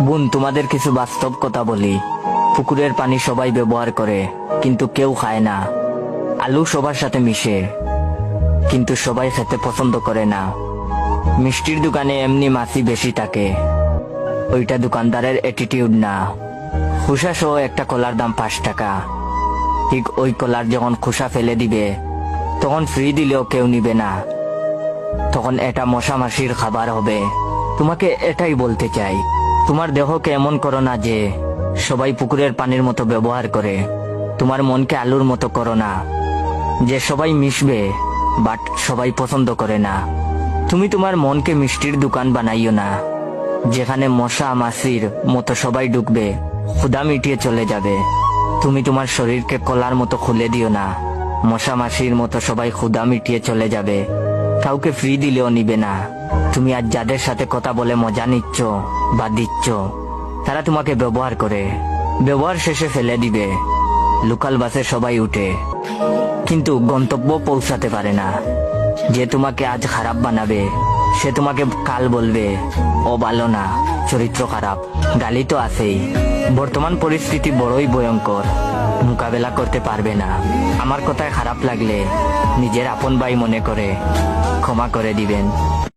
বোন, তোমাদের কিছু বাস্তব কথা বলি। পুকুরের পানি সবাই ব্যবহার করে, কিন্তু কেউ খায় না। আলু সবার সাথে মিশে, কিন্তু সবাই খেতে পছন্দ করে না। মিষ্টির দোকানে এমনি মাছি বেশি থাকে, ওইটা দোকানদারের অ্যাটিটিউড না। খোসা সহ একটা কলার দাম 5 টাকা। ঠিক ওই কলার যখন খোসা ফেলে দিবে, তখন ফ্রি দিলেও কেউ নিবে না। তখন এটা মশা মাছির খাবার হবে। তোমাকে এটাই বলতে চাই, তোমার দেহকে এমন করো না যে সবাই পুকুরের পানির মতো ব্যবহার করে। তোমার মনকে আলুর মতো করো না, যে সবাই মিশবে বাট সবাই পছন্দ করে না। তুমি তোমার মনকে মিষ্টির দোকান বানাইও না, যেখানে মশা মাছির মতো সবাই ঢুকবে, ক্ষুধা মিটিয়ে চলে যাবে। তুমি তোমার শরীরকে কলার মতো খুলে দিও না, মশা মাছির মতো সবাই ক্ষুধা মিটিয়ে চলে যাবে, কাউকে ফ্রি দিলেও নিবে না। তুমি আজ যাদের সাথে কথা বলে মজা নিচ্ছ বা দিচ্ছ, তারা তোমাকে ব্যবহার করে, ব্যবহার শেষে ফেলে দিবে। লোকাল বাসে সবাই উঠে, কিন্তু গন্তব্য পৌঁছাতে পারে না। যে তোমাকে আজ খারাপ বানাবে, সে তোমাকে কাল বলবে ও ভালো না, চরিত্র খারাপ। গালি তো আছেই। বর্তমান পরিস্থিতি বড়ই ভয়ঙ্কর, মোকাবেলা করতে পারবে না। আমার কথায় খারাপ লাগলে নিজের আপন ভাই মনে করে ক্ষমা করে দিবেন।